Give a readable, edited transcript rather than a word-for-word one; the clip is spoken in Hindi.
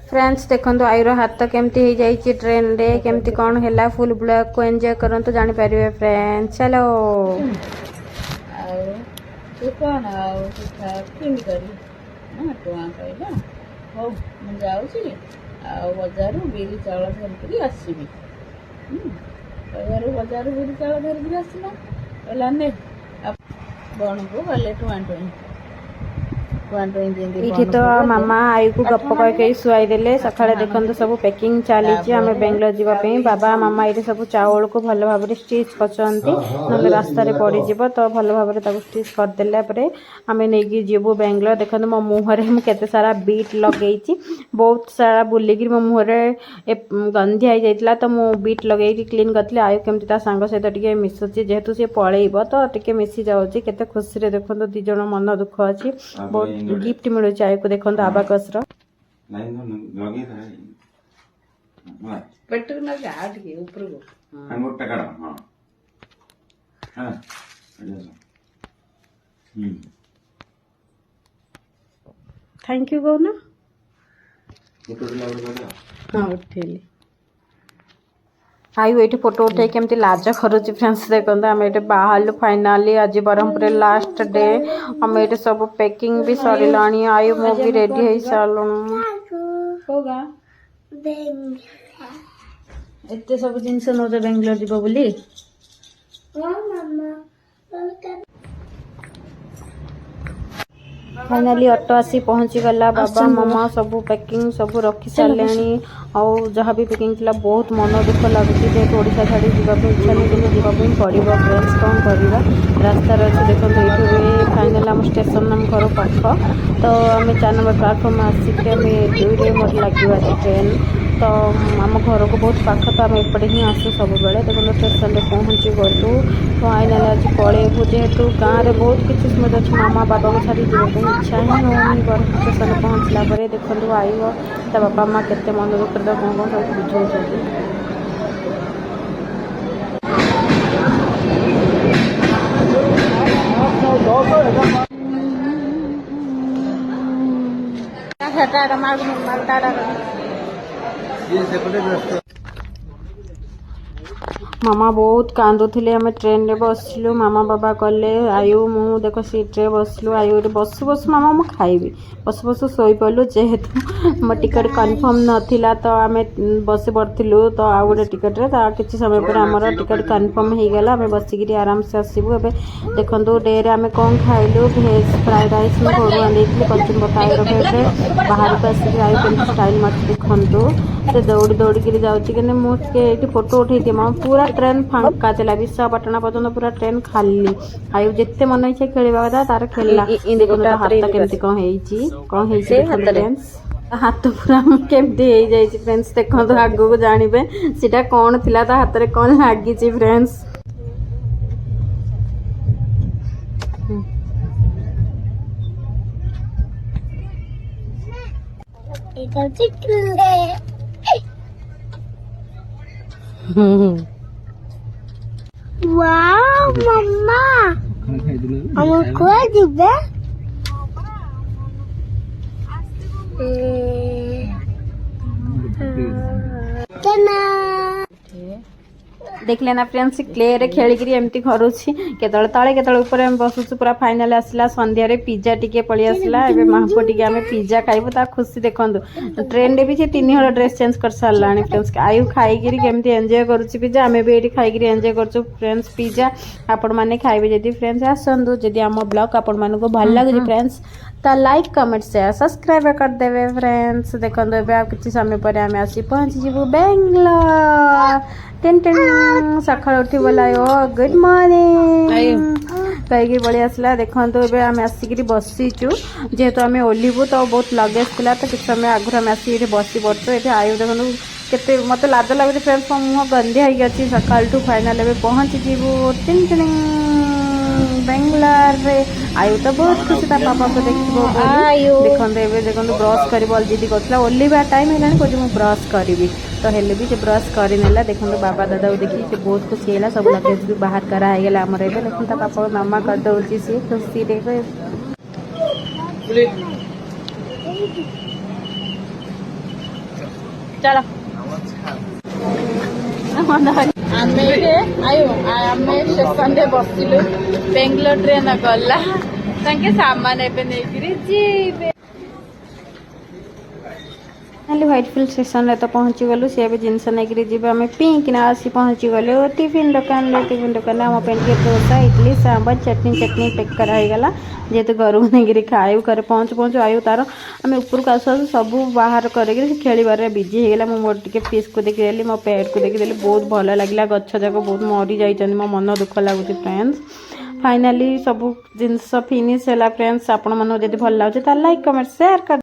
फ्रेंड्स देखो आईर हाथ केमती हो जाइए ट्रेन रे केमती कौन है फुल ब्लॉग को एंजॉय करंतु जानी पारिबे फ्रेंड्स। चलो कौन पिठा केमी करी टुआ कहला हो मुझे बजार बिरी चाउल धरिकी आसबि बजार बिरी चाउल धरिकी आसला कहला ने बण को गले टुआ टुई ये तो मामा आई को गप कई शुआई देले सकाळे देखंतु सब पैकिंग चली आम बेंगलोर जावाई बाबा मामा ये सब चाउल को भल भाव स्टिच करछंती न रास्ता रे पड़ी जीव तो भल भाव स्टिच करदेला आम नहीं जीवु बेंगलोर। देखो मो मुहर केते सारा बीट लगे बहुत सारा बुलिकी मो मुहर गंधिया जाइला तो मु बीट लगे क्लीन करती आयु केमती सांग सहित टे मिशुची जेहेतु सी पलैब तो टे मिसी जाऊँगी केते खुशी रे देखो दी जन मन दुख अच्छी बहुत गिफ्ट मिलूँ आयु को देखो आबाकस थैंक यू कौन हाँ उठेली आयु ये फोटो उठे केमती लाज करुच्ची फ्रेंड्स देखो आम ये बाहर फाइनाली आज ब्रह्मपुर लास्ट डे आम ये सब पैकिंग भी सरला आयु मो भी रेडी हो सारू एत सब जिनस नौज बेंगलोर जीव बोली फाइनाली ऑटो आसी पहुँची गला बाबा मामा सब पैकिंग सब रखी सारे आउ जहाँ भी पैकिंग थी बहुत मन दुख लगुच जेहतु ओडिशा छाड़ी जावाक इच्छा नहीं कि जावाक पड़ो फ्रेंड्स कौन करवा रास्तार अच्छे देखो ये फाइनाल आम स्टेशन आम घर पाख तो आम 4 नंबर प्लाटफर्म आसिक दुई मत लगे ट्रेन तो आम घर को बहुत पाख तो आम एपटे ही आसू सब बेले देखो स्टेशन में पहुँची गलु फाइनाल आज पलैबू जेहेतु गाँव में बहुत किसी स्मृति अच्छी मामा बाबा को छाड़ी जावाई इच्छा ही होनी स्टेशन में पहुँचला देखो आईव ता बापा माँ केते मन दुख कौन कौन सब बुझाऊँ मामा बहुत कांदुले आम ट्रेन रे बसलु मामा बाबा कले आयु मु देख सीट रे बसलु आयु बसु बसु मामा मु खाइबी बसु बसु सोई पड़लु जेहेतु मो टिकट कन्फर्म नथिला तो आम बस पड़ू तो आउ गोटे टिकट रे किसी समय पर आमर टिकट कन्फर्म हो गला आम बसिक आराम से आसबू ए देखो डे रे आम कौन खाइलु भेज फ्राइड राइस में घर आनी कचुम आयुर भेट्रे बाहर को आसिक आयु के स्टाइल मार्च देखु से दौड़ी दौड़ी जाऊँगी कि मुझे फोटो उठे माँ पूरा ट्रेन फांका चला विशाखापाटना पर्यटन पूरा ट्रेन खाली आयु जिते मन इच्छा खेलवा कथा तार खेलला हाथ केमती कौन हाथ पूरा केमती फ्रेंड्स देखो आगू जानवे सीटा कौन थिला ता हाथ में कौन लगी friends Wow, Mama. I'm crazy, babe. देख लेना फ्रेंड्स क्ले रे खेलिकी एमती करुच्छी केतले तले केतले ऊपर हम बसुछु पूरा फाइनल आसला संध्या रे पिज्जा टिके पळि आसला एबे माहपो टिके आमे पिज्जा खाइबो ता खुशी देखंतु ट्रेन रे भी से 3 हळ ड्रेस चेंज कर सारलानी फ्रेंड्स आयु खाइकी केमती एंजॉय करूची पिज्जा आमे भी एठी खाइकी एंजॉय करछु फ्रेंड्स पिज्जा आपण माने खाइबे जदी फ्रेंड्स आसंदु जदी हम ब्लॉग आपण मानको भल लागि फ्रेंड्स ता लाइक कमेंट शेयर सब्सक्राइब कर देवे फ्रेंड्स देखो किसी समय पर आम आसी पहुँच जीवु बेंगलोर टेन टेन सकाल उठी बोला गुड मॉर्निंग कहीं बड़ी आसला देखो आम आसिक बसीचु जेहेतु आम ओह्लू तो बहुत लगेज थी तो किसी समय आगुरी आम आसिक बसी पड़चु ये आयु देखो केते मत लाज लगे फ्रेंड्स मो मुह गंधिया होगी सकाल टू फाइनाल पहुँची जीवु टिन टिन बेंगलोर रे आयु तो बहुत खुशी पापा को देखो देखो ब्रश कर जिद कर ओह्लैवा टाइम है कह ब्रश करी तो हेल्ले भी से ब्रश करनेला देखो बाबा दादा को देखी से बहुत खुशी है सब लगेज भी बाहर करागला आमर ए देखो पापा मामा करदे सी खुशी देखो। 1 चलो आमे आयो आमे स्टेशन रे बसिलु बेंगलोर ट्रेन गला तांके सामान एबे नेकिरी जीबे खाली व्हाइटफिल्ड स्टेशन रे तो पहुंची गलु से भी जिनस नेकिरी जीबे आमे पिंक ना आसी पहुंची गलु टिफिन दुकान आम पे डोसा इडली सांबर चटनी पैक कराई गला जेहेतु घर नहीं खाऊ घर पहुँचु आयु तार आम ऊपर को आसु सब बाहर करके खेल बिजी होगा मुझे मोर टे फिश को देखीदेली मो पेट को देखीदेली बहुत भल लगे गछ जाक बहुत मरी जाइए मो मन दुख लगुच फ्रेंड्स फाइनाली सब जिनस फिनिश है फ्रेंड्स आपण मन जब भल लगे लाइक कमेंट शेयर कर।